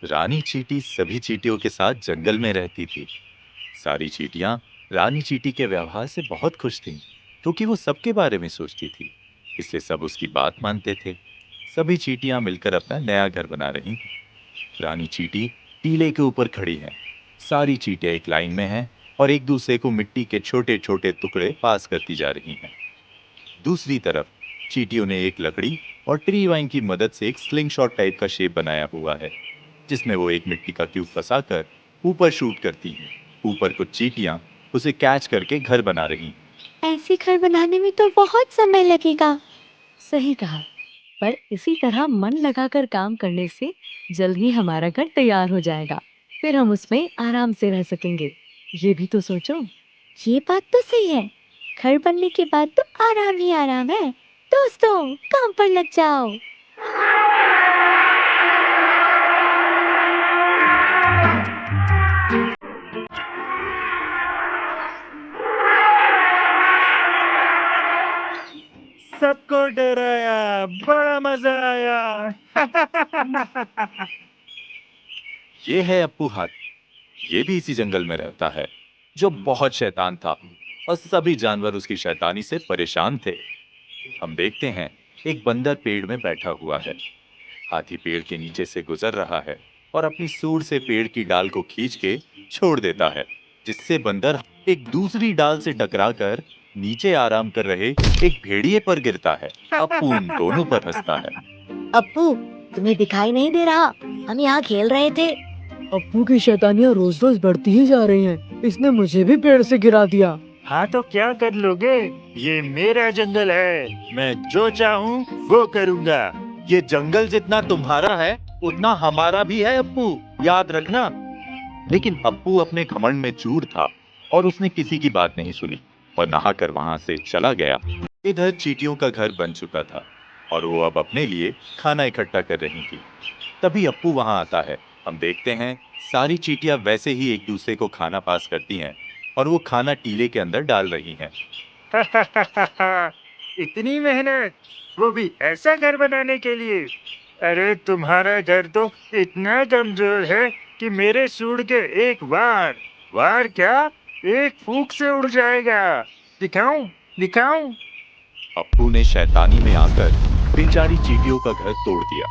रानी चींटी सभी चींटियों के साथ जंगल में रहती थी। सारी चींटियां रानी चींटी के व्यवहार से बहुत खुश थीं, क्योंकि वो सबके बारे में सोचती थी। इससे सब उसकी बात मानते थे। सभी चींटियां मिलकर अपना नया घर बना रही थीं। रानी चींटी टीले के ऊपर खड़ी है। सारी चींटियां एक लाइन में हैं और एक दूसरे को मिट्टी के छोटे छोटे टुकड़े पास करती जा रही हैं। दूसरी तरफ चींटियों ने एक लकड़ी और ट्री वाइन की मदद से एक स्लिंग शॉट टाइप का शेप बनाया हुआ है, जिसमें वो एक मिट्टी का क्यूब फंसाकर ऊपर शूट करती हैं। ऊपर कुछ चींटियां उसे कैच करके घर बना रही हैं। ऐसे घर बनाने में तो बहुत समय लगेगा। सही कहा, पर इसी तरह मन लगाकर काम करने से जल्द ही हमारा घर तैयार हो जाएगा। फिर हम उसमें आराम से रह सकेंगे। ये भी तो सोचो। ये बात तो सही है। घर बनने के बाद तो आराम ही आराम है। दोस्तों, काम पर लग जाओ। सबको डराया, बड़ा मजा आया। ये है अप्पू हाथी। ये भी इसी जंगल में रहता है, जो बहुत शैतान था और सभी जानवर उसकी शैतानी से परेशान थे। हम देखते हैं एक बंदर पेड़ में बैठा हुआ है। हाथी पेड़ के नीचे से गुजर रहा है और अपनी सूंड से पेड़ की डाल को खींच के छोड़ देता है, जिससे बंदर एक दूसरी डाल से टकराकर नीचे आराम कर रहे एक भेड़िए पर गिरता है। अप्पू उन दोनों पर हंसता है। अप्पू, तुम्हें दिखाई नहीं दे रहा? हम यहाँ खेल रहे थे। अप्पू की शैतानियाँ रोज रोज बढ़ती ही जा रही हैं। इसने मुझे भी पेड़ से गिरा दिया। हाँ तो क्या कर लोगे? ये मेरा जंगल है, मैं जो चाहूँ वो करूँगा। ये जंगल जितना तुम्हारा है उतना हमारा भी है अप्पू, याद रखना। लेकिन अप्पू अपने घमंड में चूर था और उसने किसी की बात नहीं सुनी और नहाकर वहां से चला गया। इधर चींटियों का घर बन चुका था और वो अब अपने लिए खाना इकट्ठा कर रही थी। तभी अप्पू वहां आता है। हम देखते हैं सारी चींटियां वैसे ही एक दूसरे को खाना पास करती हैं और वो खाना टीले के अंदर डाल रही हैं। इतनी मेहनत, वो भी ऐसा घर बनाने के लिए। अरे तुम्हारा घर तो इतना कमजोर है कि मेरे सूंड के एक वार वार क्या, एक फूंक से उड़ जाएगा। दिखाऊं दिखाऊं। अप्पू ने शैतानी में आकर बेचारी चींटियों का घर तोड़ दिया।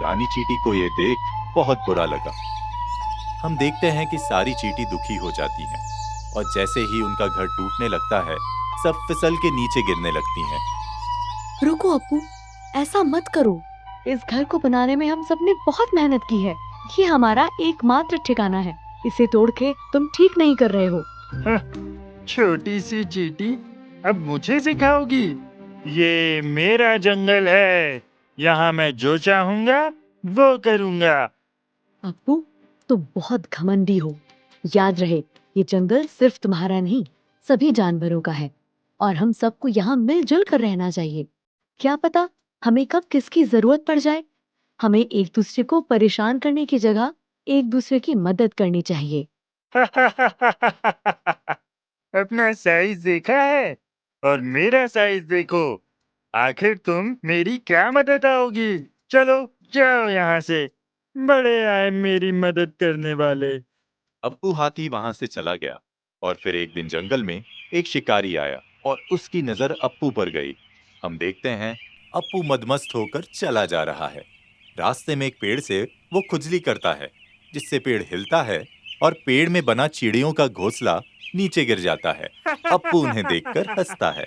रानी चींटी को ये देख बहुत बुरा लगा। हम देखते हैं कि सारी चींटी दुखी हो जाती हैं और जैसे ही उनका घर टूटने लगता है, सब फिसल के नीचे गिरने लगती हैं। रुको अप्पू, ऐसा मत करो। इस घर को बनाने में हम सबने बहुत मेहनत की है। ये हमारा एकमात्र ठिकाना है। इसे तोड़ के तुम ठीक नहीं कर रहे हो। छोटी सी चींटी, अब मुझे सिखाओगी? ये मेरा जंगल है, यहाँ मैं जो चाहूंगा वो करूंगा। अप्पू, तुम बहुत घमंडी हो। याद रहे, ये जंगल सिर्फ तुम्हारा नहीं, सभी जानवरों का है और हम सबको यहाँ मिलजुल कर रहना चाहिए। क्या पता हमें कब किसकी जरूरत पड़ जाए। हमें एक दूसरे को परेशान करने की जगह एक दूसरे की मदद करनी चाहिए। अपना साइज देखा है और मेरा साइज देखो। आखिर तुम मेरी क्या मदद आओगी? चलो जाओ यहाँ से। बड़े आए मेरी मदद करने वाले। अप्पू हाथी वहां से चला गया और फिर एक दिन जंगल में एक शिकारी आया और उसकी नजर अप्पू पर गई। हम देखते हैं अप्पू मदमस्त होकर चला जा रहा है। रास्ते में एक पेड़ से वो खुजली करता है, जिससे पेड़ हिलता है और पेड़ में बना चिड़ियों का घोंसला नीचे गिर जाता है। अप्पू उन्हें देखकर हंसता है।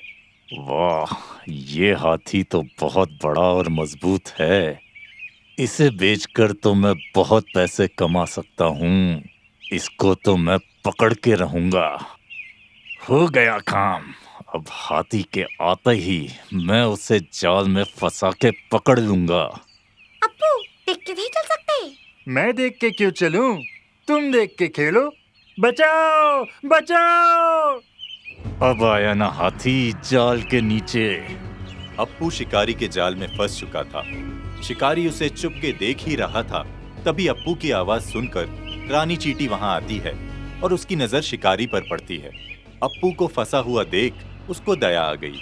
वाह, ये हाथी तो बहुत बड़ा और मजबूत है। इसे बेचकर तो मैं बहुत पैसे कमा सकता हूँ। इसको तो मैं पकड़ के रहूंगा। हो गया काम। अब हाथी के आते ही मैं उसे जाल में फंसा के पकड़ लूंगा। अप्पू, देख के नहीं चल सकते? मैं देख के क्यों चलूं? तुम देख के खेलो। बचाओ बचाओ। अब आया ना हाथी जाल के नीचे। अप्पू शिकारी के जाल में फंस चुका था। शिकारी उसे चुपके देख ही रहा था। तभी अप्पू की आवाज सुनकर रानी चींटी वहां आती है और उसकी नजर शिकारी पर पड़ती है। अप्पू को फंसा हुआ देख उसको दया आ गई।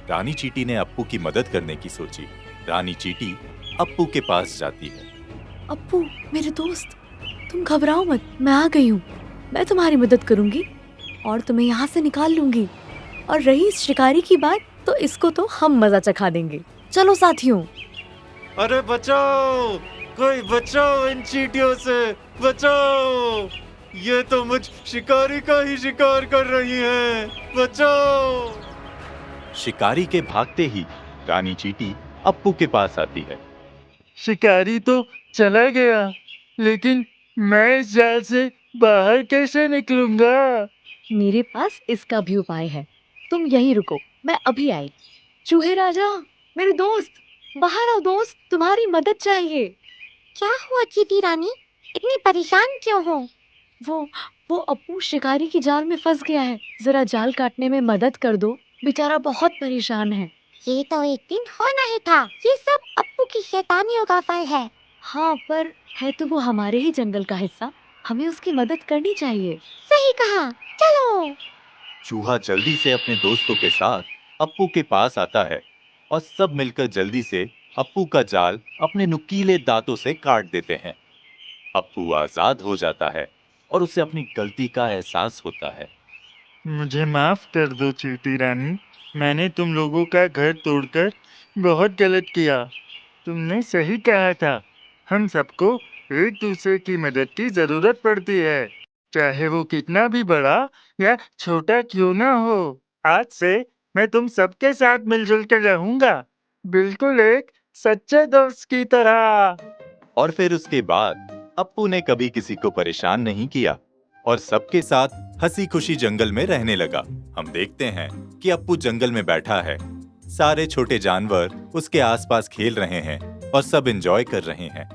रानी चींटी ने अप्पू की मदद करने की सोची। रानी चींटी अप्पू के पास जाती है। अप्पू, मेरे दोस्त, तुम घबराओ मत, मैं आ गई हूँ। मैं तुम्हारी मदद करूंगी और तुम्हें यहाँ से निकाल लूंगी। और रही इस शिकारी की बात, तो इसको तो हम मजा चखा देंगे। चलो साथियों। अरे बचाओ, कोई बचाओ इन चींटियों से, बचाओ। ये तो मुझ शिकारी का ही शिकार कर रही हैं, बचाओ। शिकारी के भागते ही रानी चींटी अप्पू के पास आती है। शिकारी तो चला गया, लेकिन मैं इस जाल से बाहर कैसे निकलूंगा? मेरे पास इसका भी उपाय है। तुम यहीं रुको, मैं अभी आई। चूहे राजा, मेरे दोस्त, बाहर आओ दोस्त, तुम्हारी मदद चाहिए। क्या हुआ चींटी रानी? इतनी परेशान क्यों हो? वो अप्पू शिकारी की जाल में फंस गया है। जरा जाल काटने में मदद कर दो, बेचारा बहुत परेशान है। ये तो एक दिन होना ही था। ये सब अप्पू की शैतानियों का फल है। हाँ, पर है तो वो हमारे ही जंगल का हिस्सा, हमें उसकी मदद करनी चाहिए। सही कहा, चलो। चूहा जल्दी से अपने दोस्तों के साथ अप्पू के पास आता है और सब मिलकर जल्दी से अप्पू का जाल अपने नुकीले दांतों से काट देते हैं। अप्पू आजाद हो जाता है और उसे अपनी गलती का एहसास होता है। मुझे माफ कर दो चींटी रानी, मैंने तुम लोगों का घर तोड़कर बहुत गलत किया। तुमने सही कहा था, हम सबको एक दूसरे की मदद की जरूरत पड़ती है, चाहे वो कितना भी बड़ा या छोटा क्यों ना हो। आज से मैं तुम सबके साथ मिलजुल कर रहूंगा, बिल्कुल एक सच्चे दोस्त की तरह। और फिर उसके बाद अप्पू ने कभी किसी को परेशान नहीं किया और सबके साथ हंसी खुशी जंगल में रहने लगा। हम देखते हैं कि अप्पू जंगल में बैठा है, सारे छोटे जानवर उसके आसपास खेल रहे हैं और सब एंजॉय कर रहे हैं।